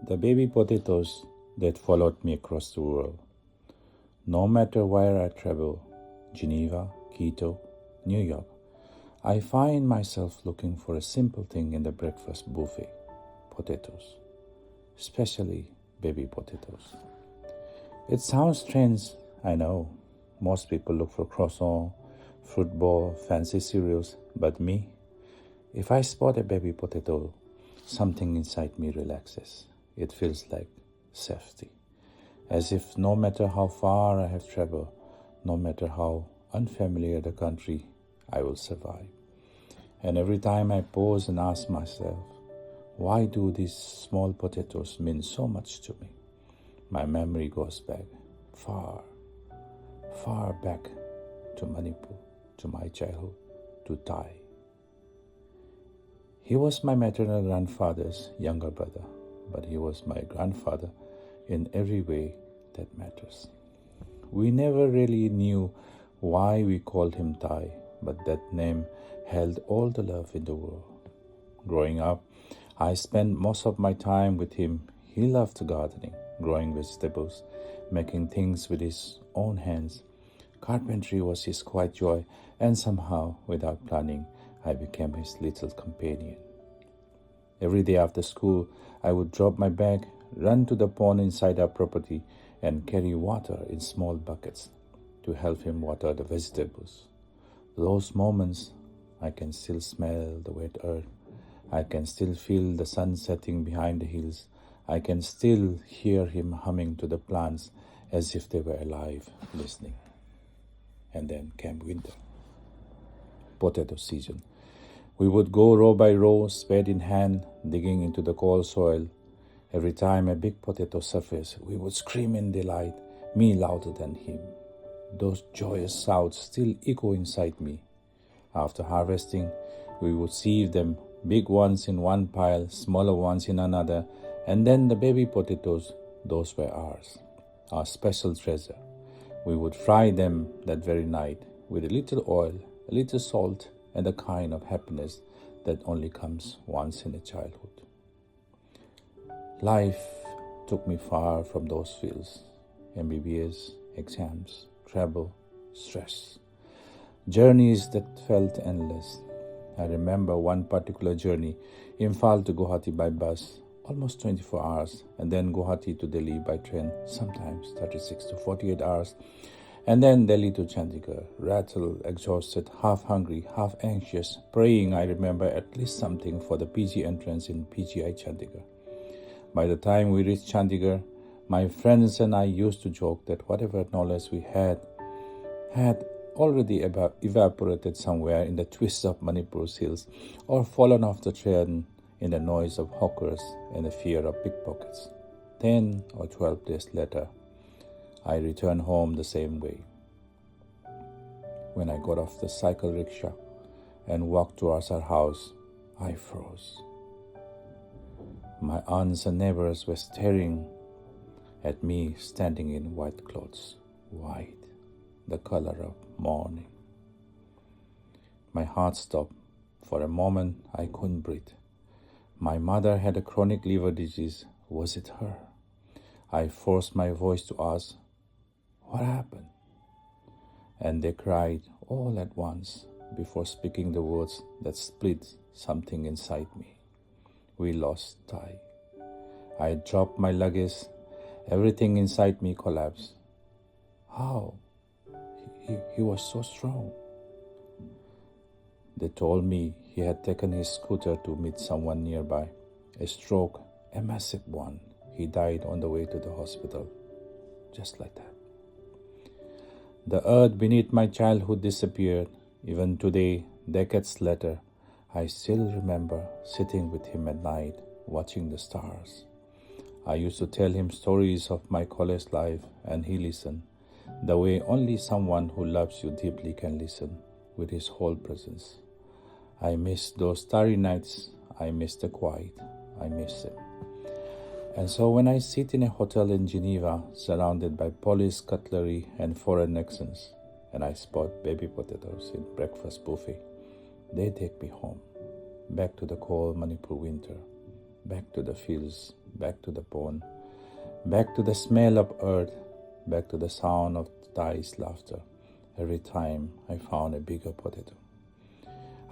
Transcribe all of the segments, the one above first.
The baby potatoes that followed me across the world. No matter where I travel, Geneva, Quito, New York, I find myself looking for a simple thing in the breakfast buffet: potatoes, especially baby potatoes. It sounds strange, I know. Most people look for croissant, fruit bowl, fancy cereals, but me, if I spot a baby potato, something inside me relaxes. It feels like safety, as if no matter how far I have traveled, no matter how unfamiliar the country, I will survive. And every time I pause and ask myself, why do these small potatoes mean so much to me? My memory goes back, far, far back to Manipur, to my childhood, to Thai. He was my maternal grandfather's younger brother, but he was my grandfather in every way that matters. We never really knew why we called him Thai, but that name held all the love in the world. Growing up, I spent most of my time with him. He loved gardening, growing vegetables, making things with his own hands. Carpentry was his quiet joy, and somehow, without planning, I became his little companion. Every day after school, I would drop my bag, run to the pond inside our property, and carry water in small buckets to help him water the vegetables. Those moments, I can still smell the wet earth. I can still feel the sun setting behind the hills. I can still hear him humming to the plants as if they were alive, listening. And then came winter, potato season. We would go row by row, spade in hand, digging into the cold soil. Every time a big potato surfaced, we would scream in delight, me louder than him. Those joyous shouts still echo inside me. After harvesting, we would sieve them, big ones in one pile, smaller ones in another, and then the baby potatoes, those were ours, our special treasure. We would fry them that very night with a little oil, a little salt, and a kind of happiness that only comes once in a childhood. Life took me far from those fields: MBBS, exams, travel, stress, journeys that felt endless. I remember one particular journey, Imphal to Guwahati by bus, almost 24 hours, and then Guwahati to Delhi by train, sometimes 36 to 48 hours, and then Delhi to Chandigarh, rattled, exhausted, half hungry, half anxious, praying I remember at least something for the PG entrance in PGI Chandigarh. By the time we reached Chandigarh, my friends and I used to joke that whatever knowledge we had already evaporated somewhere in the twists of Manipur's hills, or fallen off the train in the noise of hawkers and the fear of pickpockets. 10 or 12 days later, I returned home the same way. When I got off the cycle rickshaw and walked towards our house, I froze. My aunts and neighbors were staring at me standing in white clothes, white, the color of morning. My heart stopped. For a moment, I couldn't breathe. My mother had a chronic liver disease. Was it her? I forced my voice to ask, "What happened?" And they cried all at once before speaking the words that split something inside me. We lost Thai. I dropped my luggage. Everything inside me collapsed. How? He was so strong. They told me he had taken his scooter to meet someone nearby. A stroke, a massive one. He died on the way to the hospital. Just like that. The earth beneath my childhood disappeared. Even today, decades later, I still remember sitting with him at night, watching the stars. I used to tell him stories of my college life, and he listened, the way only someone who loves you deeply can listen, with his whole presence. I miss those starry nights. I miss the quiet. I miss him. And so when I sit in a hotel in Geneva, surrounded by polished cutlery and foreign accents, and I spot baby potatoes in breakfast buffet, they take me home, back to the cold Manipur winter, back to the fields, back to the bone, back to the smell of earth, back to the sound of Thai's laughter every time I found a bigger potato.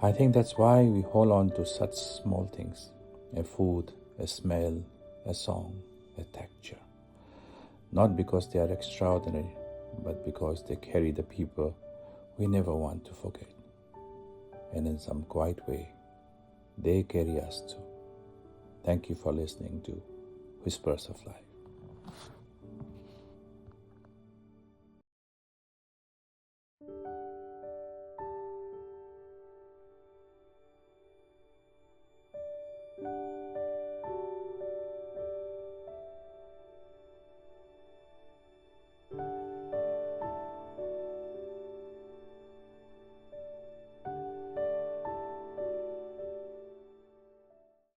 I think that's why we hold on to such small things: a food, a smell, a song, a texture. Not because they are extraordinary, but because they carry the people we never want to forget. And in some quiet way, they carry us too. Thank you for listening to Whispers of Life.